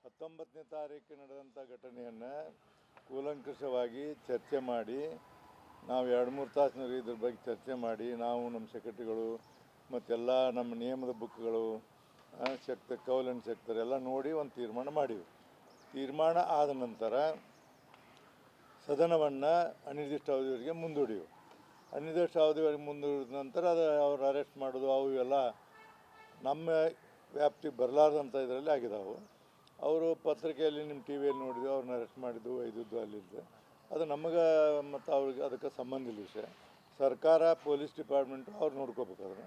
19ನೇ ತಾರೀಕು ನಡೆದಂಥ ಘಟನೆಯನ್ನು ಕೂಲಂಕಷವಾಗಿ ಚರ್ಚೆ ಮಾಡಿ ನಾವು 2-3 ತಾಸಿನಲ್ಲಿ ಇದ್ರ ಬಗ್ಗೆ ಚರ್ಚೆ ಮಾಡಿ ನಾವು ನಮ್ಮ ಸೆಕ್ರೆಟರಿಗಳು ಮತ್ತೆಲ್ಲ ನಮ್ಮ ನಿಯಮದ ಬುಕ್ಗಳು ಕೌಲ್ ಆ್ಯಂಡ್ ಸೆಕ್ಟರ್ ಎಲ್ಲ ನೋಡಿ ಒಂದು ತೀರ್ಮಾನ ಮಾಡಿವಿ. ತೀರ್ಮಾನ ಆದ ನಂತರ ಸದನವನ್ನು ಅನಿರ್ದಿಷ್ಟ ಅವಧಿವರೆಗೆ ಮುಂದೂಡಿವು. ಅನಿರ್ದಿಷ್ಟ ಅವಧಿವರೆಗೆ ಮುಂದೂಡಿದ ನಂತರ ಅದು ಅವ್ರು ಅರೆಸ್ಟ್ ಮಾಡೋದು ಅವು ಇವೆಲ್ಲ ನಮ್ಮ ವ್ಯಾಪ್ತಿಗೆ ಬರಲಾರ್ದಂಥ ಇದರಲ್ಲಿ ಆಗಿದಾವೆ. ಅವರು ಪತ್ರಿಕೆಯಲ್ಲಿ ನಿಮ್ಮ ಟಿ ವಿಯಲ್ಲಿ ನೋಡಿದ್ದು ಅವ್ರನ್ನ ಅರೆಸ್ಟ್ ಮಾಡಿದ್ದು ಒಯ್ದಿದ್ದು ಅಲ್ಲಿದ್ದು ಅದು ನಮಗೆ ಮತ್ತು ಅವ್ರಿಗೆ ಅದಕ್ಕೆ ಸಂಬಂಧ ಇಲ್ಲ ವಿಷಯ. ಸರ್ಕಾರ ಪೊಲೀಸ್ ಡಿಪಾರ್ಟ್ಮೆಂಟು ಅವ್ರು ನೋಡ್ಕೋಬೇಕಾದ್ರೆ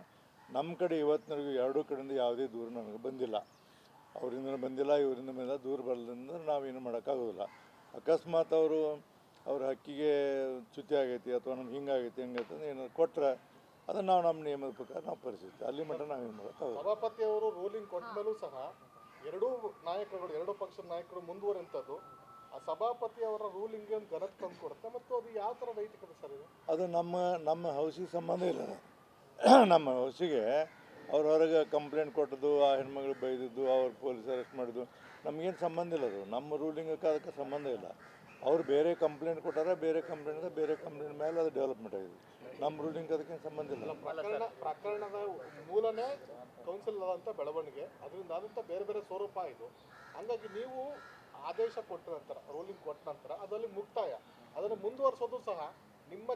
ನಮ್ಮ ಕಡೆ ಇವತ್ತಿನವರೆಗೂ ಎರಡೂ ಕಡೆಯಿಂದ ಯಾವುದೇ ದೂರ ನನಗೆ ಬಂದಿಲ್ಲ. ಅವರಿಂದ ಬಂದಿಲ್ಲ, ಇವರಿಂದ ಬಂದಿಲ್ಲ. ದೂರ ಬರಲಿಂದ್ರೆ ನಾವೇನು ಮಾಡೋಕ್ಕಾಗೋದಿಲ್ಲ. ಅಕಸ್ಮಾತ್ ಅವ್ರ ಹಕ್ಕಿಗೆ ಚ್ಯುತಿ ಆಗೈತಿ ಅಥವಾ ನಮ್ಗೆ ಹಿಂಗಾಗೈತಿ ಹೆಂಗೈತೆ ಅಂದ್ರೆ ಏನಾದ್ರು ಕೊಟ್ಟರೆ ಅದನ್ನು ನಾವು ನಮ್ಮ ನಿಯಮದ ಪ್ರಕಾರ ನಾವು ಪರಿಸ್ಥಿತಿ ಅಲ್ಲಿ ಮಟ್ಟ ನಾವೇನು ಮಾಡೋಕ್ಕಾಗೋದು. ಸಭಾಪತಿ ಅವರು ರೂಲಿಂಗ್ ಕೊಟ್ಟ ಮೇಲೂ ಸಹ ಎರಡೂ ನಾಯಕರುಗಳು, ಎರಡೂ ಪಕ್ಷದ ನಾಯಕರು ಮುಂದುವರೆಂಥದ್ದು ಆ ಸಭಾಪತಿ ಅವರ ರೂಲಿಂಗ್ಗೆ ಒಂದು ಘನತೆ ತಂದು ಕೊಡುತ್ತೆ. ಮತ್ತು ಅದು ಯಾವ ಥರ ನೈತಿಕತೆ ಸರ್ ಇದು? ಅದು ನಮ್ಮ ಹೌಸಿಗೆ ಸಂಬಂಧ ಇಲ್ಲ. ನಮ್ಮ ಹೌಸಿಗೆ ಅವ್ರ ಹೊರಗೆ ಕಂಪ್ಲೇಂಟ್ ಕೊಟ್ಟದ್ದು, ಆ ಹೆಣ್ಮಗಳು ಬೈದಿದ್ದು, ಅವ್ರು ಪೊಲೀಸ್ ಅರೆಸ್ಟ್ ಮಾಡಿದ್ದು ನಮಗೇನು ಸಂಬಂಧ ಇಲ್ಲ. ಅದು ನಮ್ಮ ರೂಲಿಂಗಕ್ಕೆ ಅದಕ್ಕೆ ಸಂಬಂಧ ಇಲ್ಲ. ಅವ್ರು ಬೇರೆ ಕಂಪ್ಲೇಂಟ್ ಕೊಟ್ಟಾರ, ಬೇರೆ ಕಂಪ್ಲೇಂಟ್ ಮೇಲೆ ಅದು ಡೆವಲಪ್ಮೆಂಟ್ ಆಗಿದೆ. ನಮ್ಮ ರೂಲಿಂಗ್ ಅದಕ್ಕೇನು ಸಂಬಂಧ ಇಲ್ಲ. ಪ್ರಕರಣದ ಮೂಲನೇ ಕೌನ್ಸಿಲ್ ಆದಂಥ ಬೆಳವಣಿಗೆ, ಅದರಿಂದ ಆದಂಥ ಬೇರೆ ಬೇರೆ ಸ್ವರೂಪ ಇದು. ಹಾಗಾಗಿ ನೀವು ಆದೇಶ ಕೊಟ್ಟ ನಂತರ, ರೂಲಿಂಗ್ ಕೊಟ್ಟ ನಂತರ ಅದರಲ್ಲಿ ಮುಕ್ತಾಯ, ಅದನ್ನು ಮುಂದುವರಿಸೋದು ಸಹ ನಿಮ್ಮ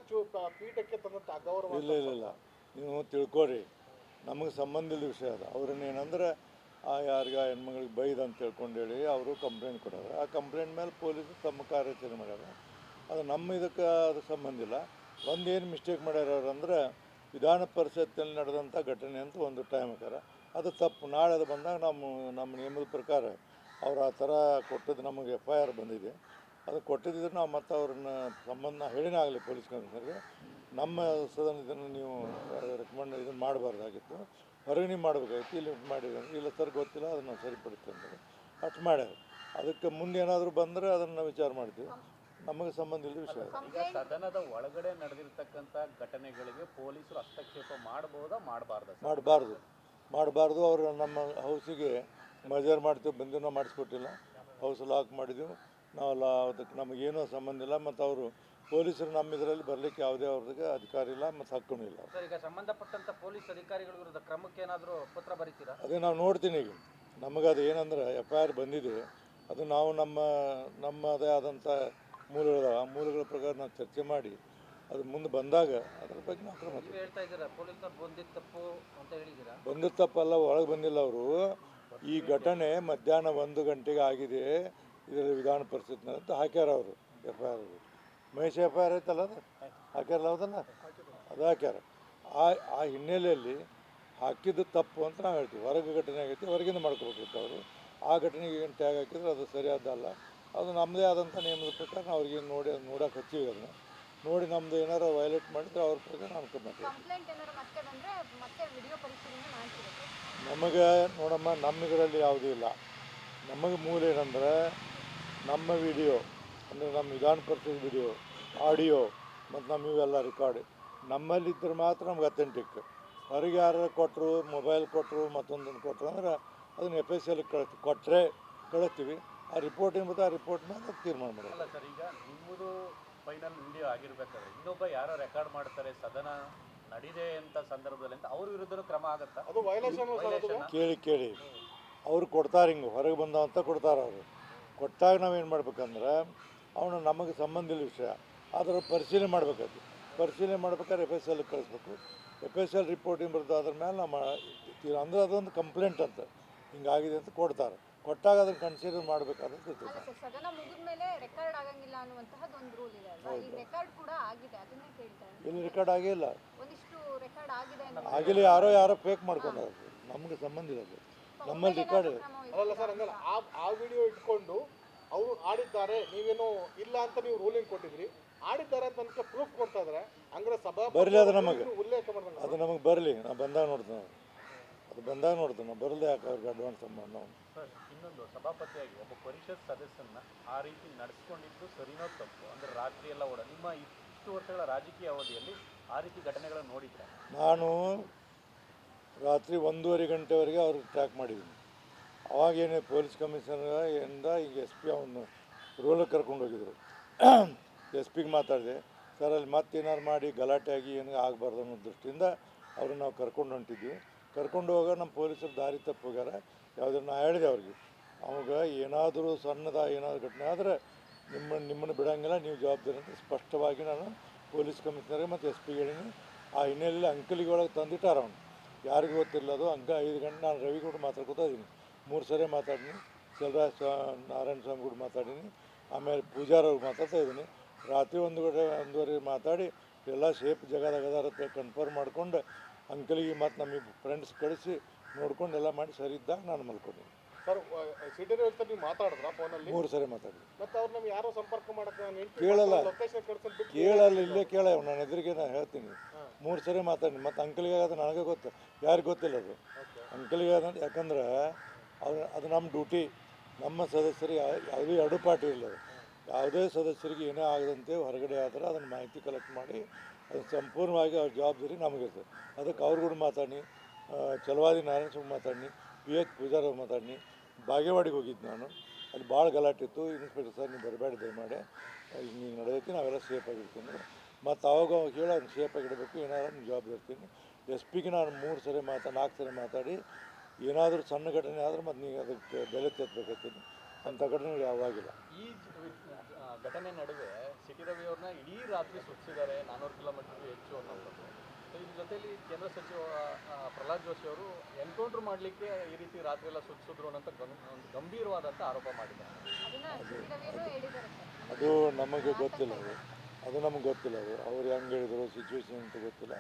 ಪೀಠಕ್ಕೆ ತಂದಂಥ ಅಗೌರವ. ಇಲ್ಲ ನೀವು ತಿಳ್ಕೊರಿ, ನಮಗೆ ಸಂಬಂಧ ಇಲ್ಲ ವಿಷಯ ಅದು. ಅವ್ರನ್ನೇನಂದ್ರೆ ಯಾರಿಗೆ ಹೆಣ್ಮಗಳಿಗೆ ಬೈದು ಅಂತ ತಿಳ್ಕೊಂಡೇಳಿ ಅವರು ಕಂಪ್ಲೇಂಟ್ ಕೊಡೋರು. ಆ ಕಂಪ್ಲೇಂಟ್ ಮೇಲೆ ಪೊಲೀಸರು ತಮ್ಮ ಕಾರ್ಯಾಚರಣೆ ಮಾಡ್ಯಾರ. ಅದು ನಮ್ಮ ಇದಕ್ಕೆ ಅದು ಸಂಬಂಧ ಇಲ್ಲ. ಒಂದೇನು ಮಿಸ್ಟೇಕ್ ಮಾಡ್ಯಾರ ಅವ್ರು ಅಂದ್ರೆ ವಿಧಾನ ಪರಿಷತ್ತಲ್ಲಿ ನಡೆದಂಥ ಘಟನೆ ಅಂತ ಒಂದು ಟೈಮ್ ಹಾಕಾರ ಅದು ತಪ್ಪು. ನಾಳೆ ಅದು ಬಂದಾಗ ನಮ್ಮ ನಿಯಮದ ಪ್ರಕಾರ ಅವ್ರು ಆ ಥರ ಕೊಟ್ಟದ್ದು ನಮಗೆ FIR ಬಂದಿದೆ. ಅದು ಕೊಟ್ಟಿದ್ದರೆ ನಾವು ಮತ್ತು ಅವ್ರನ್ನ ಸಂಬಂಧ ಹೇಳಿನೇ ಆಗಲಿ ಪೊಲೀಸ್ ಕಮಿಷನರ್ಗೆ, ನಮ್ಮ ಸದನ ಇದನ್ನು ನೀವು ರೆಕಮೆಂಡ್ ಇದನ್ನು ಮಾಡಬಾರ್ದಾಗಿತ್ತು, ಹೊರಗೆ ನೀವು ಮಾಡಬೇಕಾಗಿತ್ತು, ಇಲ್ಲಿ ಮಾಡಿದ್ರೆ ಇಲ್ಲ ಸರ್ ಗೊತ್ತಿಲ್ಲ ಅದನ್ನು ನಾವು ಸರಿಪಡಿಸ್ತೇವೆ ಅಂದರೆ ಅಷ್ಟು ಮಾಡ್ಯಾರ. ಅದಕ್ಕೆ ಮುಂದೆ ಏನಾದರೂ ಬಂದರೆ ಅದನ್ನು ವಿಚಾರ ಮಾಡ್ತೀವಿ. ನಮಗೆ ಸಂಬಂಧ ಇಲ್ಲದ ವಿಷಯ. ಈಗ ಸದನದ ಒಳಗಡೆ ನಡೆದಿರ್ತಕ್ಕಂಥ ಘಟನೆಗಳಿಗೆ ಪೊಲೀಸರು ಹಸ್ತಕ್ಷೇಪ ಮಾಡಬಹುದಾ ಮಾಡಬಾರ್ದು. ಅವರು ನಮ್ಮ ಹೌಸಿಗೆ ಮಜರ್ ಮಾಡ್ತೀವಿ ಬಂದು ನಾವು ಮಾಡಿಸ್ಕೊಟ್ಟಿಲ್ಲ. ಹೌಸ್ ಲಾಕ್ ಮಾಡಿದ್ದೀವಿ ನಾವೆಲ್ಲ. ಅದಕ್ಕೆ ನಮಗೇನೂ ಸಂಬಂಧ ಇಲ್ಲ. ಮತ್ತು ಅವರು ಪೊಲೀಸರು ನಮ್ಮ ಇದರಲ್ಲಿ ಬರಲಿಕ್ಕೆ ಯಾವುದೇ ಅವ್ರಿಗೆ ಅಧಿಕಾರ ಇಲ್ಲ ಮತ್ತು ಹಕ್ಕೂ ಇಲ್ಲ. ಈಗ ಸಂಬಂಧಪಟ್ಟಂಥ ಪೊಲೀಸ್ ಅಧಿಕಾರಿಗಳ ವಿರುದ್ಧ ಕ್ರಮಕ್ಕೆ ಏನಾದರೂ ಪತ್ರ ಬರೀತೀರಾ? ಅದೇ ನಾವು ನೋಡ್ತೀನಿ. ಈಗ ನಮಗೆ ಅದು ಏನಂದ್ರೆ FIR ಬಂದಿದೆ, ಅದು ನಾವು ನಮ್ಮದೇ ಆದಂಥ ಮೂಲಗಳ ಪ್ರಕಾರ ನಾವು ಚರ್ಚೆ ಮಾಡಿ ಅದು ಮುಂದೆ ಬಂದಾಗ ಅದ್ರ ಬಗ್ಗೆ ನಾವು ಕ್ರಮ. ಹೇಳ್ತಾ ಇದ್ದೀರಾ ಪೊಲೀಸರು ಬಂದಿದ್ದು ತಪ್ಪು ಅಂತ ಹೇಳಿದ್ದೀರಾ? ಬಂದಿದ್ದು ತಪ್ಪಲ್ಲ, ಒಳಗೆ ಬಂದಿಲ್ಲ ಅವರು. ಈ ಘಟನೆ ಮಧ್ಯಾಹ್ನ 1 ಗಂಟೆಗೆ ಆಗಿದೆ ಇದರಲ್ಲಿ ವಿಧಾನ ಪರಿಷತ್ನ ಅಂತ ಹಾಕ್ಯಾರ ಅವರು FIR. ಮಹೇಶ್ FIR ಐತಲ್ಲ ಅದು ಹಾಕ್ಯಾರಲ್ಲ, ಹೌದಲ್ಲ, ಅದು ಹಾಕ್ಯಾರ. ಆ ಹಿನ್ನೆಲೆಯಲ್ಲಿ ಹಾಕಿದ್ದು ತಪ್ಪು ಅಂತ ನಾವು ಹೇಳ್ತೀವಿ. ಹೊರಗೆ ಘಟನೆ ಆಗೈತಿ, ಹೊರಗಿಂದ ಮಾಡ್ಕೋಬೇಕಿತ್ತು ಅವರು. ಆ ಘಟನೆಗೆ ಏನು ಟ್ಯಾಗ್ ಹಾಕಿದ್ರೆ ಅದು ಸರಿಯಾದಲ್ಲ. ಅದು ನಮ್ಮದೇ ಆದಂಥ ನಿಯಮದ ಪ್ರಕಾರ ನಾವು ಅವ್ರಿಗೆ ನೋಡೋಕೆ ಹಚ್ಚಿವಿ. ಅದನ್ನು ನೋಡಿ ನಮ್ಮದು ಏನಾರು ವೈಲೇಟ್ ಮಾಡಿದ್ರೆ ಅವ್ರ ಪ್ರಕಾರ ನಾವು ನಮಗೆ ನೋಡಮ್ಮ, ನಮ್ಮ ಇದರಲ್ಲಿ ಯಾವುದೂ ಇಲ್ಲ. ನಮಗೆ ಮೂಲ ಏನಂದ್ರೆ ನಮ್ಮ ವಿಡಿಯೋ ಅಂದರೆ ನಮ್ಮ ವಿಧಾನ ಪರಿಷತ್ ವಿಡಿಯೋ, ಆಡಿಯೋ ಮತ್ತು ನಮ್ಮ ಇವೆಲ್ಲ ರೆಕಾರ್ಡ್ ನಮ್ಮಲ್ಲಿದ್ದರೆ ಮಾತ್ರ ನಮ್ಗೆ ಅಥೆಂಟಿಕ್. ಹೊರಗೆ ಯಾರು ಕೊಟ್ಟರು, ಮೊಬೈಲ್ ಕೊಟ್ಟರು, ಮತ್ತೊಂದನ್ನು ಕೊಟ್ಟರು ಅಂದ್ರೆ ಅದನ್ನು FSL ಕೊಟ್ಟರೆ ಕಳಿಸ್ತೀವಿ. ಆ ರಿಪೋರ್ಟ್ ಏನ್ಬೋದು ಆ ರಿಪೋರ್ಟ್ ಮೇಲೆ ತೀರ್ಮಾನ ಮಾಡೋಲ್ಲ ಸರ್. ಈಗ ನಿಮ್ಮದು ಫೈನಲ್ ವಿಡಿಯೋ ಆಗಿರ್ಬೇಕಾದ್ರೆ ಇನ್ನೊಬ್ಬ ಯಾರೋ ರೆಕಾರ್ಡ್ ಮಾಡ್ತಾರೆ ಸದನ ನಡೀದೆ ಅಂತ ಸಂದರ್ಭದಲ್ಲಿ ಅಂತ ಅವ್ರ ವಿರುದ್ಧನೂ ಕ್ರಮ ಆಗುತ್ತಾ? ಅದು ವೈಲೇಷನ್. ಕೇಳಿ ಅವ್ರು ಕೊಡ್ತಾರೆ, ಹಿಂಗೆ ಹೊರಗೆ ಬಂದವಂತ ಕೊಡ್ತಾರೆ. ಅವರು ಕೊಟ್ಟಾಗ ನಾವೇನು ಮಾಡ್ಬೇಕಂದ್ರೆ ಅವನು ನಮಗೆ ಸಂಬಂಧ ಇಲ್ಲ ವಿಷಯ, ಅದರ ಪರಿಶೀಲನೆ ಮಾಡಬೇಕಾಯ್ತು. ಪರಿಶೀಲನೆ ಮಾಡ್ಬೇಕಾದ್ರೆ FSL ಕಳಿಸ್ಬೇಕು. FSL ರಿಪೋರ್ಟ್ ಏನು ಬರ್ತದೆ ಅದ್ರ ಮೇಲೆ ನಮ್ಮ ಅಂದರೆ ಅದೊಂದು ಕಂಪ್ಲೇಂಟ್ ಅಂತ ಹಿಂಗಾಗಿದೆ ಅಂತ ಕೊಡ್ತಾರೆ. ಕೊಟ್ಟಾಗ ಅದನ್ನು ಕನ್ಸಿಡರ್ ಮಾಡಬೇಕಾದ್ರೆ ಸದನ ಮುಗಿದ್ಮೇಲೆ ರೆಕಾರ್ಡ್ ಆಗಂಗಿಲ್ಲ ಅನ್ನುವಂತಹದ್ದು ಒಂದು ರೂಲ್ ಇದೆ ಅಲ್ವಾ? ಈ ರೆಕಾರ್ಡ್ ಕೂಡ ಆಗಿದೆ, ಅದನ್ನೇ ಕೇಳ್ತಾರೆ. ಇಲ್ಲಿ ರೆಕಾರ್ಡ್ ಆಗಿಲ್ಲ, ಒಂದಿಷ್ಟು ರೆಕಾರ್ಡ್ ಆಗಿದೆ ಆಗಿಲ್ಲ. ಯಾರೋ ಫೇಕ್ ಮಾಡ್ಕೊಂಡಾರ, ನಮ್ಗೆ ಸಂಬಂಧ ಇಲ್ಲ. ನಮ್ಮಲ್ಲಿ ರೆಕಾರ್ಡ್ ಅಲ್ಲ ಸರ್, ಹಂಗಲ್ಲ. ಆ ವಿಡಿಯೋ ಇಟ್ಕೊಂಡು ಅವರು ಆಡಿದ್ದಾರೆ, ನೀವೇನು ಇಲ್ಲ ಅಂತ ನೀವು ರೂಲಿಂಗ್ ಕೊಟ್ಟಿದ್ರಿ, ಆಡಿದ್ದಾರೆ ಅಂತ ನನಗೆ ಪ್ರೂಫ್ ಕೊಡ್ತಾ ಇದ್ದಾರೆ. ಹಂಗಾರೆ ಸಭಾ ಬರಲಿ, ಅದು ನಮಗೆ ಉಲ್ಲೇಖ ಮಾಡಿದ್ರೆ ಅದು ನಮಗೆ ಬರಲಿ. ನಾವು ಬಂದಾಗ ನೋಡ್ತೇವೆ, ಅದು ಬಂದಾಗ ನೋಡ್ತೇವೆ. ನಾವು ಬರಲಿ ಯಾಕೆ ಅವ್ರಿಗೆ ಅಡ್ವಾನ್ಸ್ ಮಾಡಿ ನಾವು. ಸರ್, ಇನ್ನೊಂದು ಸಭಾಪತಿಯಾಗಿ ಒಬ್ಬ ಪರಿಷತ್ ಸದಸ್ಯನ ಆ ರೀತಿ ನಡೆಸ್ಕೊಂಡಿದ್ದು ಸರಿನೋ ತಪ್ಪು? ಅಂದರೆ ರಾತ್ರಿ ಎಲ್ಲ ನಿಮ್ಮ ಇಷ್ಟು ವರ್ಷಗಳ ರಾಜಕೀಯ ಅವಧಿಯಲ್ಲಿ ಆ ರೀತಿ ಘಟನೆಗಳನ್ನು ನೋಡಿದ್ರೆ? ನಾನು ರಾತ್ರಿ 1:30 ಗಂಟೆವರೆಗೆ ಅವ್ರಿಗೆ ಟ್ರ್ಯಾಕ್ ಮಾಡಿದ್ದೀನಿ. ಅವಾಗೇನೇ ಪೊಲೀಸ್ ಕಮಿಷನರಿಂದ ಈಗ ಎಸ್ ಪಿ ಅವನು ರೋಲಿಗೆ ಕರ್ಕೊಂಡು ಹೋಗಿದ್ರು. ಎಸ್ ಪಿಗೆ ಮಾತಾಡಿದೆ, ಸರ್ ಅಲ್ಲಿ ಮತ್ತೇನಾರು ಮಾಡಿ ಗಲಾಟೆ ಆಗಿ ಏನು ಆಗಬಾರ್ದು ಅನ್ನೋ ದೃಷ್ಟಿಯಿಂದ ಅವ್ರನ್ನ ನಾವು ಕರ್ಕೊಂಡು ಹೊಂಟಿದ್ವಿ. ಕರ್ಕೊಂಡು ಹೋಗ ನಮ್ಮ ಪೊಲೀಸರು ದಾರಿ ತಪ್ಪಿ ಹೋಗ್ಯಾರ. ಯಾವುದನ್ನು ನಾ ಹೇಳಿದೆ ಅವ್ರಿಗೆ, ಅವಾಗ ಏನಾದರೂ ಸಣ್ಣದ ಏನಾದರೂ ಘಟನೆ ಆದರೆ ನಿಮ್ಮನ್ನು ಬಿಡೋಂಗಿಲ್ಲ, ನೀವು ಜವಾಬ್ದಾರಿ ಅಂತ ಸ್ಪಷ್ಟವಾಗಿ ನಾನು ಪೊಲೀಸ್ ಕಮಿಷನರ್ಗೆ ಮತ್ತು ಎಸ್ ಪಿಗೆ ಹೇಳೀನಿ. ಆ ಹಿನ್ನೆಲೆಯಲ್ಲಿ ಅಂಕಲಿಗೆ ಒಳಗೆ ತಂದಿಟ್ಟಾರ ಅವನು, ಯಾರಿಗೂ ಗೊತ್ತಿಲ್ಲ ಅದು. 5 ಗಂಟೆ ನಾನು ರವಿ ಕೂಡ ಮಾತಾಡ್ಕೊತಾ ಇದ್ದೀನಿ, 3 ಸರಿ ಮಾತಾಡೀನಿ. ಸೆಲ್ವರಾಜ್ ನಾರಾಯಣ ಸ್ವಾಮಿ ಕೂಡ ಮಾತಾಡೀನಿ, ಆಮೇಲೆ ಪೂಜಾರವ್ರಿಗೆ ಮಾತಾಡ್ತಾ ಇದ್ದೀನಿ. ರಾತ್ರಿ 1:30 ಮಾತಾಡಿ ಎಲ್ಲ ಸೇಫ್ ಜಾಗದಾಗದಾರತ್ತೆ ಕನ್ಫರ್ಮ್ ಮಾಡ್ಕೊಂಡು ಅಂಕಲಿಗೆ ಮತ್ತು ನಮಗೆ ಫ್ರೆಂಡ್ಸ್ ಕಳಿಸಿ ನೋಡ್ಕೊಂಡು ಎಲ್ಲ ಮಾಡಿ ಸರಿ ಇದ್ದಾಗ ನಾನು ಮಲ್ಕೊಂಡಿದ್ದೀನಿ. ಸರ್ ಸಿಟಿ ರವಿ ನೀವು ಮಾತಾಡಿದ್ರ ಫೋನಲ್ಲಿ? 3 ಸರಿ ಮಾತಾಡಿದ್ವಿ. ಮತ್ತೆ ಅವ್ರು ನಮ್ಗೆ ಯಾರೋ ಸಂಪರ್ಕ ಮಾಡಕ್ಕೆ ಕೇಳಲ್ಲ, ಲೊಕೇಶನ್ ಕಳ್ಸೋದು ಕೇಳಲ್ಲ, ಇಲ್ಲೇ ಕೇಳ ನನ್ನ ಎದುರಿಗೆ ನಾನು ಹೇಳ್ತೀನಿ. 3 ಸರಿ ಮಾತಾಡಿ ಮತ್ತು ಅಂಕಲಿಗೆ ಅದು ನನಗೆ ಗೊತ್ತು, ಯಾರಿಗೆ ಗೊತ್ತಿಲ್ಲ ಅದು ಅಂಕಲಿಗೆ. ಯಾಕಂದ್ರೆ ಅದು ನಮ್ಮ ಡ್ಯೂಟಿ. ನಮ್ಮ ಸದಸ್ಯರಿಗೆ ಯಾವುದೇ ಅಡುಪಾಟಿ ಇಲ್ಲ. ಯಾವುದೇ ಸದಸ್ಯರಿಗೆ ಏನೇ ಆಗದಂತೆ ಹೊರಗಡೆ ಆದರೆ ಅದನ್ನು ಮಾಹಿತಿ ಕಲೆಕ್ಟ್ ಮಾಡಿ ಅದು ಸಂಪೂರ್ಣವಾಗಿ ಅವ್ರ ಜವಾಬ್ದಾರಿ ನಮಗಿರ್ತದೆ. ಅದಕ್ಕೆ ಅವ್ರು ಕೂಡ ಮಾತಾಡಿ, ಚಲವಾದಿ ನಾರಾಯಣ ಸ್ವಾಮಿ ಮಾತಾಡಿ, PH ಪೂಜಾರವ್ರು ಮಾತಾಡಿ, ಬಾಗೇವಾಡಿಗೆ ಹೋಗಿದ್ದು ನಾನು. ಅಲ್ಲಿ ಭಾಳ ಗಲಾಟೆ ಇತ್ತು. ಇನ್ಸ್ಪೆಕ್ಟರ್ ಸರ್ ನೀವು ಬರಬೇಡಿ ದಯಮಾಡಿ, ಹಿಂಗೆ ನಡೆದೈತಿ, ನಾವೆಲ್ಲ ಸೇಫಾಗಿರ್ತೀನಿ. ಮತ್ತು ಅವಾಗ ಹೇಳಿ ಅವ್ನು ಸೇಫಾಗಿಡಬೇಕು, ಏನಾದ್ರು ನೀವು ಜವಾಬ್ದಾರಿ ಇರ್ತೀನಿ. ಎಸ್ ಪಿಗೆ ನಾನು 4 ಸರಿ ಮಾತಾಡಿ ಏನಾದರೂ ಸಣ್ಣ ಘಟನೆ ಆದ್ರೆ ಮತ್ತು ನೀವು ಅದಕ್ಕೆ ಬೆಲೆ ತೆತ್ತಬೇಕಾಗ್ತೀನಿ. ಅಂಥ ಘಟನೆಗಳು ಯಾವಾಗಿಲ್ಲ. ಈ ಘಟನೆ ನಡುವೆ ಸಿಟಿ ರವಿ ಅವ್ರನ್ನ ಇಡೀ ರಾತ್ರಿ ಸುತ್ತಿದ್ದಾರೆ, 400 ಕಿಲೋಮೀಟರ್ಗೂ ಹೆಚ್ಚು ಅನ್ನೋದು. ಇದ್ರ ಜೊತೆಲಿ ಕೇಂದ್ರ ಸಚಿವ ಪ್ರಹ್ಲಾದ್ ಜೋಶಿ ಅವರು ಎನ್ಕೌಂಟ್ರ್ ಮಾಡಲಿಕ್ಕೆ ಈ ರೀತಿ ರಾತ್ರಿ ಎಲ್ಲ ಸುತ್ತಿಸಿದ್ರು ಅನ್ನೋಂಥ ಒಂದು ಗಂಭೀರವಾದಂಥ ಆರೋಪ ಮಾಡಿದ್ದಾರೆ. ಅದು ನಮಗೆ ಗೊತ್ತಿಲ್ಲ, ಅದು ನಮಗೆ ಗೊತ್ತಿಲ್ಲ. ಅವ್ರು ಹೆಂಗೆ ಹೇಳಿದ್ರು ಸಿಚುವೇಶನ್ ಅಂತ ಗೊತ್ತಿಲ್ಲ.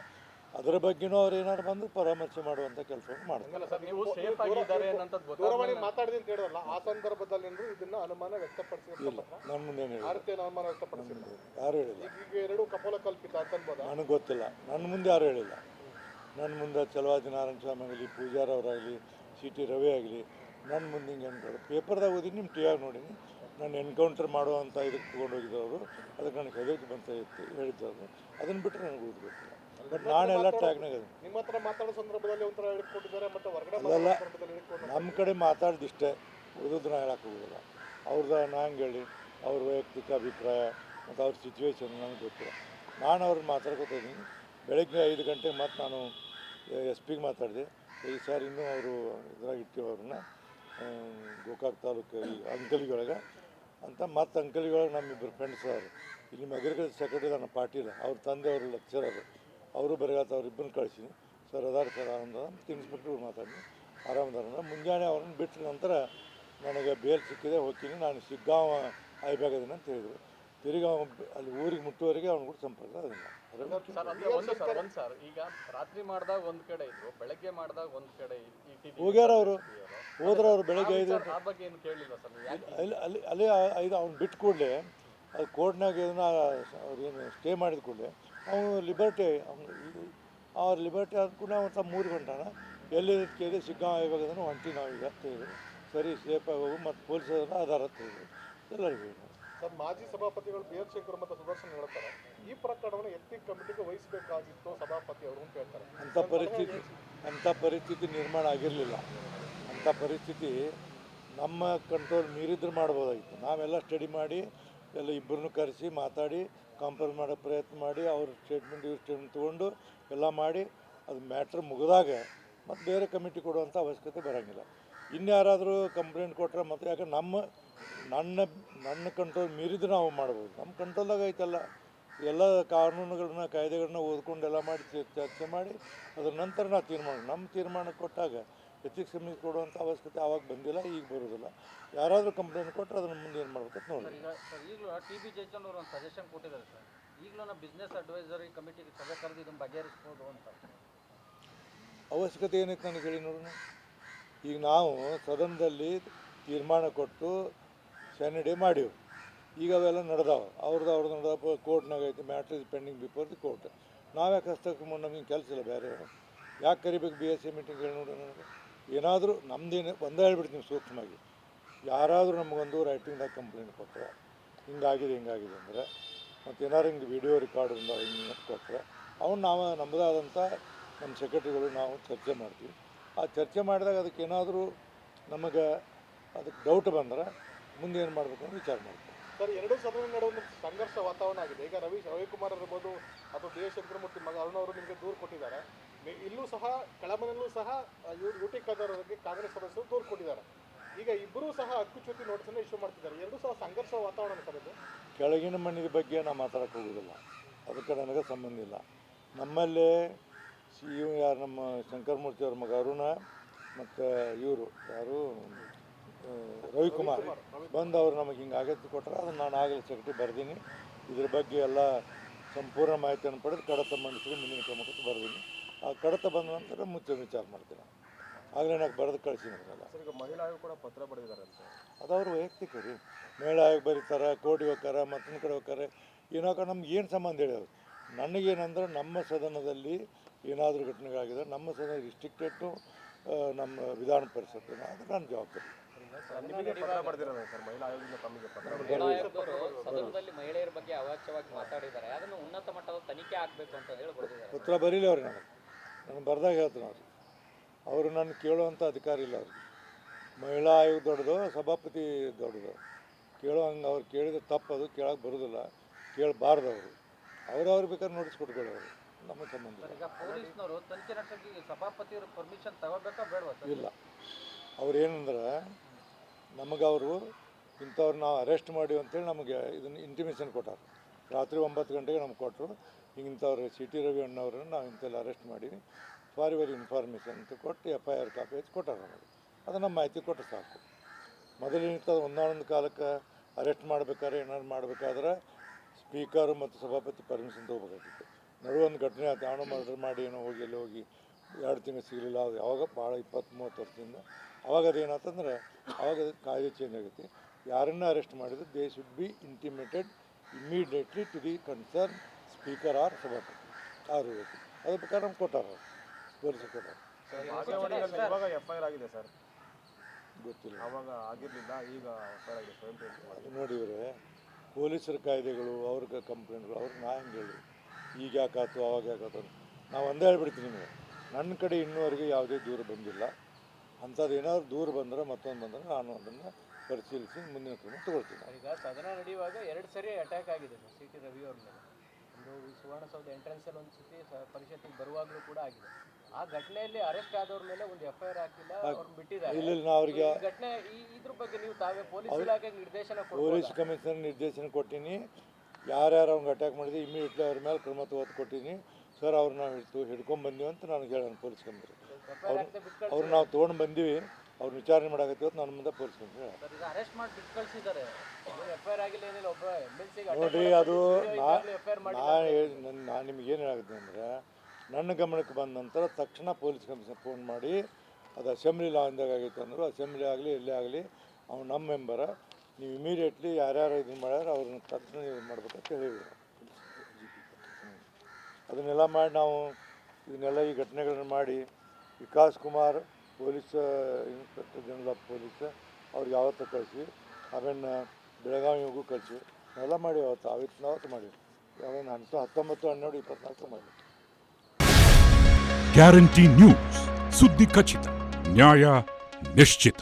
ಅದರ ಬಗ್ಗೆನೂ ಅವ್ರು ಏನಾದ್ರು ಬಂದು ಪರಾಮರ್ಶೆ ಮಾಡುವಂಥ ಕೆಲಸವನ್ನು ಮಾಡ್ತಾರೆ. ನೀವು ಸೇಫ್ ಆಗಿದ್ದಾರೆ ಅನ್ನೋಂಥದ್ದು ದೂರವಾಣಿ ಮಾತಾಡಿದೆ ಅಂತ ಹೇಳಲ್ಲ, ಆ ಸಂದರ್ಭದಲ್ಲಿ ಇದನ್ನ ಅನುಮಾನ ವ್ಯಕ್ತಪಡಿಸಿಲ್ಲ. ನನ್ನ ಮುಂದೆ ಹೇಳಿ, ಅನುಮಾನ ವ್ಯಕ್ತಪಡಿಸಿಲ್ಲ, ಯಾರು ಹೇಳಿಲ್ಲ. ಈಗ 2 ಕಪೋಲ ಕಲ್ಪಿತ ಅಂತ ಅನ್ಬೋದಾ? ನನಗೆ ಗೊತ್ತಿಲ್ಲ, ನನ್ನ ಮುಂದೆ ಯಾರು ಹೇಳಿಲ್ಲ. ನನ್ನ ಮುಂದೆ ಚಲವಾದಿ ನಾರಾಯಣ ಸ್ವಾಮಿ ಆಗಲಿ, ಪೂಜಾರವರಾಗಲಿ, CT ರವಿ ಆಗಲಿ, ನನ್ನ ಮುಂದೆ ಹಿಂಗೆ ಅನ್ಕೊಳ್ಳಿ. ಪೇಪರ್ದಾಗ ಓದಿ ನಿಮ್ಮ ಟಿ ಆರ್ ನೋಡೀನಿ. ನಾನು ಎನ್ಕೌಂಟರ್ ಮಾಡುವಂಥ ಇದಕ್ಕೆ ತೊಗೊಂಡು ಹೋಗಿದ್ದವರು, ಅದಕ್ಕೆ ನನಗೆ ಹೆದರಿಕೆ ಬಂತ ಇತ್ತು ಹೇಳಿದ್ದವರು. ಅದನ್ನು ಬಿಟ್ಟರೆ ನನಗೆ ಗೊತ್ತಿಲ್ಲ. ಬಟ್ ನಾನೆಲ್ಲ ಟ್ರ್ಯಾಕ್ನಾಗ ನಿಮ್ಮ ಹತ್ರ ಮಾತಾಡೋ ಸಂದರ್ಭದಲ್ಲಿ ಒಂಥರ ಹಿಡ್ಕೊಂಡಿದ್ದಾರೆ, ಮತ್ತು ಹೊರಗಡೆ ನಮ್ಮ ಕಡೆ ಮಾತಾಡಿದಿಷ್ಟೇ, ಉಳಿದು ನಾ ಹೇಳಕ್ಕೆ ಹೋಗೋದಿಲ್ಲ. ಅವ್ರದ್ದು ನಾ ಹಂಗೆ ಹೇಳಿ ಅವ್ರ ವೈಯಕ್ತಿಕ ಅಭಿಪ್ರಾಯ ಮತ್ತು ಅವ್ರ ಸಿಚುವೇಶನ್ ನನಗೆ ಗೊತ್ತಿಲ್ಲ. ನಾನು ಅವ್ರನ್ನ ಮಾತಾಡ್ಕೊತಾ ಇದ್ದೀನಿ. ಬೆಳಗ್ಗೆ 5 ಗಂಟೆಗೆ ಮತ್ತು ನಾನು ಎಸ್ ಪಿಗೆ ಮಾತಾಡಿದೆ. ಈ ಸಾರಿ ಇನ್ನೂ ಅವರು ಇದ್ರಾಗ ಇಟ್ಟಿವಿ ಅವ್ರನ್ನ ಗೋಕಾಕ್ ತಾಲೂಕು ಈ ಅಂಕಲಿಗೊಳಗೆ ಅಂತ. ಮತ್ತು ಅಂಕಲಿಗೊಳಗೆ ನಮ್ಮಿಬ್ಬರು ಫ್ರೆಂಡ್ಸ್ ಅವರು ಇಲ್ಲಿ ಅಗ್ರಿಕಲ್ಚರ್ ಸೆಕ್ರೆಟರಿ ನನ್ನ ಪಾಟೀಲ್, ಅವ್ರ ತಂದೆ ಅವರು ಲೆಕ್ಚರರು, ಅವರು ಬರೆಗಾತ ಅವ್ರಿಬ್ಬರನ್ನ ಕಳಿಸಿ ಸರ್ ಅದಾರ ಸರ್ ಆರಾಮದ ಇನ್ಸ್ಪೆಕ್ಟ್ರು ಮಾತಾಡಿ ಆರಾಮದಾರ. ಮುಂಜಾನೆ ಅವ್ರನ್ನ ಬಿಟ್ಟ ನಂತರ ನನಗೆ ಬೇಲ್ ಸಿಕ್ಕಿದೆ, ಹೋಗ್ತೀನಿ, ನಾನು ಸಿಗ್ಗಾಂವ ಆಯ್ಬೇಕಾಗಿದ್ದೀನಿ ಅಂತ ಹೇಳಿದರು. ತಿರುಗಿ ಅಲ್ಲಿ ಊರಿಗೆ ಮುಟ್ಟುವವರೆಗೆ ಅವ್ನು ಕೂಡ ಸಂಪರ್ಕ ಅದಿಲ್ಲ. ಸರ್ ಈಗ ರಾತ್ರಿ ಮಾಡಿದಾಗ ಒಂದು ಕಡೆ ಇದ್ರು, ಬೆಳಗ್ಗೆ ಮಾಡಿದಾಗ ಒಂದು ಕಡೆ ಹೋಗ್ಯಾರ ಅವರು. ಹೋದ್ರೆ ಅವರು ಬೆಳಗ್ಗೆ 5 ಗಂಟೆ ಬಗ್ಗೆ ಏನು ಕೇಳಲಿಲ್ಲ ಸರ್? ಅಲ್ಲಿ ಅವ್ನು ಬಿಟ್ಟು ಕೂಡಲೇ ಅದು ಕೋರ್ಟ್ನಾಗ ಇದನ್ನ ಅವ್ರೇನು ಸ್ಟೇ ಮಾಡಿದ ಕೂಡಲೇ ಅವನು ಲಿಬರ್ಟಿ ಅವ್ರ ಲಿಬರ್ಟಿ ಆದ ಕೂಡ ಒಂದು 3 ಗಂಟೆನ ಎಲ್ಲಿ ಕೇಳಿ ಸಿಗ್ಗಾಂವ ಆಯ್ಬೇಕಾದ್ರೆ ಹೊಂಟಿ ನಾವೀಗ ಅಂತ ಹೇಳಿದ್ರು. ಸರಿ ಸೇಫಾಗಿ ಹೋಗು ಮತ್ತು ಪೊಲೀಸರನ್ನ ಆಧಾರ ಅಂತ ಹೇಳಿದ್ರು ಎಲ್ಲರಿಗೂ. ಸರ್ ಮಾಜಿ ಸಭಾಪತಿಗಳು BR ಶಂಕರ್ ಮತ್ತು ಸುದರ್ಶನ್ ಹೇಳ್ತಾರೆ, ಈ ಪ್ರಕರಣವನ್ನು ಎಥಿಕ್ ಕಮಿಟಿಗೆ ವಹಿಸಬೇಕಾಗಿತ್ತು ಸಭಾಪತಿ ಅವರು ಅಂತ ಹೇಳ್ತಾರೆ. ಅಂಥ ಪರಿಸ್ಥಿತಿ ನಿರ್ಮಾಣ ಆಗಿರಲಿಲ್ಲ. ಅಂಥ ಪರಿಸ್ಥಿತಿ ನಮ್ಮ ಕಂಟ್ರೋಲ್ ಮೀರಿದ್ರೆ ಮಾಡ್ಬೋದಾಗಿತ್ತು. ನಾವೆಲ್ಲ ಸ್ಟಡಿ ಮಾಡಿ ಎಲ್ಲ ಇಬ್ಬರನ್ನೂ ಕರೆಸಿ ಮಾತಾಡಿ ಕಾಂಪ್ರಮೈಸ್ ಮಾಡೋ ಪ್ರಯತ್ನ ಮಾಡಿ ಅವ್ರ ಸ್ಟೇಟ್ಮೆಂಟ್ ಇವ್ರ ಸ್ಟೇಟ್ಮೆಂಟ್ ತೊಗೊಂಡು ಎಲ್ಲ ಮಾಡಿ ಅದು ಮ್ಯಾಟ್ರ್ ಮುಗಿದಾಗ ಮತ್ತು ಬೇರೆ ಕಮಿಟಿ ಕೊಡುವಂಥ ಅವಶ್ಯಕತೆ ಬರೋಂಗಿಲ್ಲ. ಇನ್ಯಾರಾದರೂ ಕಂಪ್ಲೇಂಟ್ ಕೊಟ್ಟರೆ ಮತ್ತು ಯಾಕಂದ್ರೆ ನನ್ನ ಕಂಟ್ರೋಲ್ ಮೀರಿದ್ರೆ ನಾವು ಮಾಡ್ಬೋದು. ನಮ್ಮ ಕಂಟ್ರೋಲ್ದಾಗ ಐತಲ್ಲ, ಎಲ್ಲ ಕಾನೂನುಗಳನ್ನ ಕಾಯ್ದೆಗಳನ್ನ ಓದ್ಕೊಂಡೆಲ್ಲ ಮಾಡಿ ಚರ್ಚೆ ಮಾಡಿ ಅದ್ರ ನಂತರ ನಾವು ನಮ್ಮ ತೀರ್ಮಾನ ಕೊಟ್ಟಾಗ ಎಥಿಕ್ಸ್ ಕಮಿಟಿ ಕೊಡುವಂಥ ಅವಶ್ಯಕತೆ ಆವಾಗ ಬಂದಿಲ್ಲ, ಈಗ ಬರೋದಿಲ್ಲ. ಯಾರಾದರೂ ಕಂಪ್ಲೇಂಟ್ ಕೊಟ್ಟರೆ ಅದನ್ನು ಮುಂದೆ ಏನು ಮಾಡ್ಬೇಕಂತ ನೋಡಿ. ಈಗಲೂ TB ಜಯಚಂದ್ರ ಅವರು ಒಂದು ಸಜೆಷನ್ ಕೊಟ್ಟಿದ್ದಾರೆ ಸರ್, ಈಗಲೂ ನಾವು ಬಿಸ್ನೆಸ್ ಅಡ್ವೈಸರಿ ಕಮಿಟಿಗೆ ಸಭೆ ಕರೆದು ಇದನ್ನು ಬಗೆಹರಿಸ್ಬೋದು ಅಂತ. ಅವಶ್ಯಕತೆ ಏನೈತೆ ನನಗೆ ಹೇಳಿ ನೋಡೋಣ. ಈಗ ನಾವು ಸದನದಲ್ಲಿ ತೀರ್ಮಾನ ಕೊಟ್ಟು ಸ್ಯಾನಿಡೇ ಮಾಡೀವಿ, ಈಗ ಅವೆಲ್ಲ ನಡೆದಾವೆ. ಅವ್ರದ್ದು ನಡೆದಪ್ಪ ಕೋರ್ಟ್ನಾಗ ಐತೆ, matter is pending before the court. ನಾವ್ಯಾಕೆ ಹಸ್ತಕ್ಕೆ ನಮಗೆ ಕೆಲಸ ಇಲ್ಲ, ಬೇರೆ ಯಾಕೆ ಕರಿಬೇಕು BSc ಮೀಟಿಂಗ್ ಹೇಳಿ ನೋಡಿ. ನನಗೆ ಏನಾದರೂ ನಮ್ಮದೇನು ಒಂದೇ ಹೇಳ್ಬಿಡ್ತೀನಿ ಸೂಕ್ಷ್ಮವಾಗಿ, ಯಾರಾದರೂ ನಮಗೊಂದು ರೈಟಿಂಗ್ದಾಗ ಕಂಪ್ಲೇಂಟ್ ಕೊಟ್ಟರೆ ಹಿಂಗಾಗಿದೆ ಅಂದರೆ ಮತ್ತು ಏನಾದ್ರು ಹಿಂಗೆ ವಿಡಿಯೋ ರೆಕಾರ್ಡಿಂದ ಹಿಂಗೆ ಕೊಟ್ಟರೆ ಅವನು ನಾವು ನಮ್ಮದಾದಂಥ ನಮ್ಮ ಸೆಕ್ರೆಟರಿಗಳು ನಾವು ಚರ್ಚೆ ಮಾಡ್ತೀವಿ. ಆ ಚರ್ಚೆ ಮಾಡಿದಾಗ ಅದಕ್ಕೆ ಏನಾದರೂ ನಮಗೆ ಅದಕ್ಕೆ ಡೌಟ್ ಬಂದ್ರೆ ಮುಂದೆ ಏನು ಮಾಡಬೇಕು ಅಂತ ವಿಚಾರ ಮಾಡ್ತೀವಿ. ಸರ್, ಎರಡೂ ಸದನ ನಡುವೆ ಒಂದು ಸಂಘರ್ಷ ವಾತಾವರಣ ಆಗಿದೆ. ಈಗ ರವಿಕುಮಾರ್ ಇರ್ಬೋದು ಅಥವಾ ಡಿ ಎಸ್ ಶಂಕರಮೂರ್ತಿ ಮಗ ಅರುಣ್ ಅವರು ನಿಮಗೆ ದೂರು ಕೊಟ್ಟಿದ್ದಾರೆ. ಇಲ್ಲೂ ಸಹ ಕೆಳಮನೆಯಲ್ಲೂ ಸಹ ಯು ಟಿ ಖಾದರ್ ಅವರಿಗೆ ಕಾಂಗ್ರೆಸ್ ಸದಸ್ಯರು ದೂರು ಕೊಟ್ಟಿದ್ದಾರೆ. ಈಗ ಇಬ್ಬರೂ ಸಹ ಹಕ್ಕುಚ್ಯುತಿ ನೋಟಿಸನ್ನು ಇಶ್ಯೂ ಮಾಡ್ತಿದ್ದಾರೆ. ಎರಡೂ ಸಹ ಸಂಘರ್ಷ ವಾತಾವರಣ ಸರ್ ಇದು. ಕೆಳಗಿನ ಮನೆ ಬಗ್ಗೆ ನಾವು ಮಾತಾಡೋಕ್ಕೆ ಹೋಗೋದಿಲ್ಲ, ಅದಕ್ಕೆ ನನಗೆ ಸಂಬಂಧ ಇಲ್ಲ. ನಮ್ಮಲ್ಲೇ ಯಾರು ನಮ್ಮ ಶಂಕರಮೂರ್ತಿ ಅವ್ರ ಮಗ ಅರುಣ ಮತ್ತು ಇವರು ಯಾರು ರವಿಕುಮಾರ್ ಬಂದು ಅವ್ರು ನಮಗೆ ಹಿಂಗೆ ಆಗತ್ತೆ ಕೊಟ್ಟರೆ ಅದನ್ನು ನಾನು ಆಗಲೇ ಸೆಕ್ರೆಟರಿ ಬರ್ದೀನಿ. ಇದ್ರ ಬಗ್ಗೆ ಎಲ್ಲ ಸಂಪೂರ್ಣ ಮಾಹಿತಿಯನ್ನು ಪಡೆದು ಕಡತ ಮಂಡಿಸಿ ಮುಂದಿನ ಕ್ರಮಕ್ಕೆ ಬರ್ದೀನಿ. ಆ ಕಡತ ಬಂದ ನಂತರ ಮುಚ್ಚ ವಿಚಾರ ಮಾಡ್ತೀನಿ. ಆಗಲೇ నాకు ಬರೆದು ಕಳಿಸಿದ್ರಲ್ಲ. ಸರ್, ಈಗ ಮಹಿಳಾ ಆಯೋಗ ಕೂಡ ಪತ್ರ ಬರೆದಿದ್ದಾರಂತೆ. ಅದು ಅವ್ರು ವೈಯಕ್ತಿಕ ರೀ. ಮಹಿಳಾ ಆಯೋಗ ಬರೀತಾರೆ, ಕೋರ್ಟಿಗೆ ಹೋಗ್ತಾರೆ, ಮತ್ತೊಂದು ಕಡೆ ಹೋಗ್ತಾರೆ. ಏನಾಗ ನಮ್ಗೆ ಏನು ಸಂಬಂಧ ಹೇಳೋದು? ನನಗೇನಂದ್ರೆ ನಮ್ಮ ಸದನದಲ್ಲಿ ಏನಾದರೂ ಘಟನೆಗಳಾಗಿದೆ, ನಮ್ಮ ಸದನ ರಿಸ್ಟ್ರಿಕ್ಟೆಡ್ ಟು ನಮ್ಮ ವಿಧಾನ ಪರಿಷತ್ತು, ಅದು ನನ್ನ ಜವಾಬ್ದಾರಿ. ಸದನದಲ್ಲಿ ಮಹಿಳೆಯರ ಬಗ್ಗೆ ಅವಾಚ್ಯವಾಗಿ ಮಾತಾಡಿದ್ದಾರೆ, ಅದನ್ನು ಉನ್ನತ ಮಟ್ಟದ ತನಿಖೆ ಆಗಬೇಕು ಅಂತ ಹೇಳಿ ಬರೆದಿದ್ದಾರೆ. ಪತ್ರ ಬರೀಲಿ ಅವ್ರಿಗೆ. ನನಗೆ ಬರ್ದಾಗ ಹೇಳ್ತೀನಿ ಅವರು ನನ್ನ ಕೇಳುವಂಥ ಅಧಿಕಾರ ಇಲ್ಲ ಅವ್ರಿಗೆ. ಮಹಿಳಾ ಆಯೋಗ ದೊಡ್ಡದು, ಸಭಾಪತಿ ದೊಡ್ಡದು. ಕೇಳೋ ಹಂಗೆ ಅವ್ರು ಕೇಳಿದ್ರೆ ತಪ್ಪದು, ಕೇಳೋಕೆ ಬರೋದಿಲ್ಲ, ಕೇಳಬಾರ್ದು. ಅವ್ರು ಬೇಕಾದ್ರೆ ನೋಟಿಸ್ ಕೊಟ್ಕೊಳ್ಳೋರು, ನಮ್ಮ ಸಂಬಂಧ ಈಗ ಪೊಲೀಸ್ನವರು ತನಿಖೆ ನಡೆಸೋಕೆ ಸಭಾಪತಿಯವರು ಪರ್ಮಿಷನ್ ತಗೋಬೇಕಾ ಬೇಡವಾ? ಇಲ್ಲ. ಅವ್ರು ಏನಂದ್ರೆ ನಮಗೆ ಅವರು ಇಂಥವ್ರು ನಾವು ಅರೆಸ್ಟ್ ಮಾಡಿವಿ ಅಂತೇಳಿ ನಮಗೆ ಇದನ್ನು ಇಂಟಿಮೇಷನ್ ಕೊಟ್ಟಾರೆ. ರಾತ್ರಿ 9 ಗಂಟೆಗೆ ನಮ್ಗೆ ಕೊಟ್ಟರು, ಇಂಥವ್ರು ಸಿ ಟಿ ರವಿ ಅಣ್ಣವ್ರನ್ನ ನಾವು ಇಂಥಲ್ಲಿ ಅರೆಸ್ಟ್ ಮಾಡೀವಿ ಫಾರ್ ಯುವರ್ ಇನ್ಫಾರ್ಮೇಷನ್ ಅಂತ ಕೊಟ್ಟು FIR ಕಾಪಿ ಹಚ್ಚಿ ಕೊಟ್ಟಾರೆ ನಮಗೆ. ಅದು ನಮ್ಮ ಮಾಹಿತಿ ಕೊಟ್ಟರೆ ಸಾಕು. ಮೊದಲಿನಿಂದ ಒಂದೊಂದು ಕಾಲಕ್ಕೆ ಅರೆಸ್ಟ್ ಮಾಡ್ಬೇಕಾದ್ರೆ ಏನಾದ್ರು ಮಾಡಬೇಕಾದ್ರೆ ಸ್ಪೀಕರು ಮತ್ತು ಸಭಾಪತಿ ಪರ್ಮಿಷನ್ ತೊಗೋಬೇಕಾಗಿತ್ತು. ನಡುವೊಂದು ಘಟನೆ ಆಯ್ತು, ಅವನು ಮರ್ಡರ್ ಮಾಡಿ ಏನೋ ಹೋಗಿ ಎಲ್ಲಿ ಹೋಗಿ 2 ತಿಂಗಳು ಸಿಗಲಿಲ್ಲ. ಅದು ಯಾವಾಗ ಭಾಳ 20-30 ವರ್ಷದಿಂದ. ಅವಾಗ ಅದೇನಾಯ್ತಂದ್ರೆ ಅವಾಗ ಅದಕ್ಕೆ ಕಾಯ್ದೆ ಚೇಂಜ್ ಆಗುತ್ತೆ. ಯಾರನ್ನ ಅರೆಸ್ಟ್ ಮಾಡಿದ್ರು they should be intimated immediately to the concern speaker or ಸಭಾಪತಿ. ಅವರು ಅದ್ರ ಪ್ರಕಾರ ನಮ್ಗೆ ಕೊಟ್ಟಾರ, ಪೊಲೀಸರು ಕೊಟ್ಟಾರ. ಇವಾಗ FIR ಆಗಿದೆ ಸರ್, ಗೊತ್ತಿಲ್ಲ. ಅವಾಗ ಆಗಿರಲಿಲ್ಲ, ಈಗ FIR ಆಗಿದೆ. ಅದು ನೋಡಿದರೆ ಪೊಲೀಸರ ಕಾಯ್ದೆಗಳು, ಅವ್ರಿಗೆ ಕಂಪ್ಲೇಂಟ್ಗಳು, ಅವ್ರಿಗೆ ನಾ ಹೆಂಗೆ ಹೇಳಿ ಈಗ ಯಾಕಾಯ್ತು ಅವಾಗ ಯಾಕಾಯ್ತು ನಾವು ಒಂದೇ ಹೇಳ್ಬಿಡ್ತೀನಿ ನಿಮಗೆ. ನನ್ನ ಕಡೆ ಇನ್ನೂವರೆಗೆ ಯಾವುದೇ ದೂರ ಬಂದಿಲ್ಲ. ಅಂಥದ್ದು ಏನಾದ್ರು ದೂರ ಬಂದರೆ ಮತ್ತೊಂದು ಬಂದರೆ ನಾನು ಅದನ್ನು ಪರಿಶೀಲಿಸಿ ಮುಂದಿನ ಕ್ರಮ ತಗೊಳ್ತೀನಿ. ಈಗ ಸದನ ನಡೆಯುವಾಗ 2 ಸರಿ ಅಟ್ಯಾಕ್ ಆಗಿದೆ ಸರ್ ಸಿ ಟಿ ರವಿ ಅವ್ರ ಮೇಲೆ. ಒಂದು ಸುವರ್ಣಸೌಧ ಎಂಟ್ರೆನ್ಸಲ್ಲಿ ಒಂದು ಸತಿ ಪರಿಷತ್ತಿಗೆ ಬರುವಾಗಲೂ ಕೂಡ ಆಗಿದೆ. ಆ ಘಟನೆಯಲ್ಲಿ ಅರೆಸ್ಟ್ ಆದವ್ರ ಮೇಲೆ ಒಂದು FIR ಹಾಕಿಲ್ಲ, ಅವ್ರನ್ನ ಬಿಟ್ಟಿದ್ದಾರೆ. ಇಲ್ಲ, ನಾವು ಅವರಿಗೆ ಘಟನೆ ಇದ್ರ ಬಗ್ಗೆ ನೀವು ತಾವೇ ಪೊಲೀಸ್ ಇಲಾಖೆಗೆ ನಿರ್ದೇಶನ ಪೊಲೀಸ್ ಕಮಿಷನರ್ ನಿರ್ದೇಶನ ಕೊಟ್ಟೀನಿ. ಯಾರ್ಯಾರು ಅವ್ನಿಗೆ ಅಟ್ಯಾಕ್ ಮಾಡಿದೆ ಇಮಿಡಿಯೇಟ್ಲಿ ಅವ್ರ ಮೇಲೆ ಕ್ರಮ ಕೊಟ್ಟೀನಿ ಸರ್. ಅವ್ರು ನಾವು ಹಿಡ್ಕೊಂಡು ಬಂದೀವಿ ಅಂತ ನನಗೆ ಹೇಳೋಣ ಪೊಲೀಸ್ ಕಮಿಷನರ್. ಅವ್ರು ನಾವು ತೊಗೊಂಡು ಬಂದೀವಿ, ಅವ್ರು ವಿಚಾರಣೆ ಮಾಡಾಕತ್ತೀವಿ ಅಂತ ನನ್ನ ಮುಂದೆ ಪೊಲೀಸ್ ಕಮಿಷನರ್ ಅರೆಸ್ಟ್ ಮಾಡಿ ಬಿಟ್ಟು ಕಳಿಸಿದ್ದಾರೆ. FIR ಆಗಿಲ್ಲ, ಏನಿಲ್ಲ. ಒಬ್ಬ MLC ನೋಡಿರಿ, ಅದು ನಾನು ನಿಮಗೇನು ಹೇಳಾಗುತ್ತೆ ಅಂದರೆ ನನ್ನ ಗಮನಕ್ಕೆ ಬಂದ ನಂತರ ತಕ್ಷಣ ಪೊಲೀಸ್ ಕಮಿಷನರ್ ಫೋನ್ ಮಾಡಿ ಅದು ಅಸೆಂಬ್ಲಿ ಲಾಂದಾಗ ಆಗೈತೆ ಅಂದರು. ಅಸೆಂಬ್ಲಿ ಆಗಲಿ ಎಲ್ಲೇ ಆಗಲಿ ಅವ್ನು ನಮ್ಮ ಮೆಂಬರ, ನೀವು ಇಮಿಡಿಯೇಟ್ಲಿ ಯಾರ್ಯಾರು ಇದನ್ನು ಮಾಡ್ಯಾರ ಅವ್ರನ್ನ ತಕ್ಷಣ ಇದು ಮಾಡ್ಬೇಕಂತ ಹೇಳಿದ್ರು. ಅದನ್ನೆಲ್ಲ ಮಾಡಿ ನಾವು ಇದನ್ನೆಲ್ಲ ಈ ಘಟನೆಗಳನ್ನು ಮಾಡಿ Vikas Kumar police inspector general of police ಅವ್ರಿಗೆ ಯಾವತ್ತೂ ಕಳಿಸಿ, ಆಮೇಲೆ ಬೆಳಗಾವಿಗೂ ಕಳಿಸಿ ಎಲ್ಲ ಮಾಡಿ ಅವತ್ತು ಮಾಡಿ ಯಾವಾಗ 19, 12, 24 ಮಾಡಿ. ಗ್ಯಾರಂಟಿ ನ್ಯೂಸ್, ಸುದ್ದಿ ಖಚಿತ, ನ್ಯಾಯ ನಿಶ್ಚಿತ.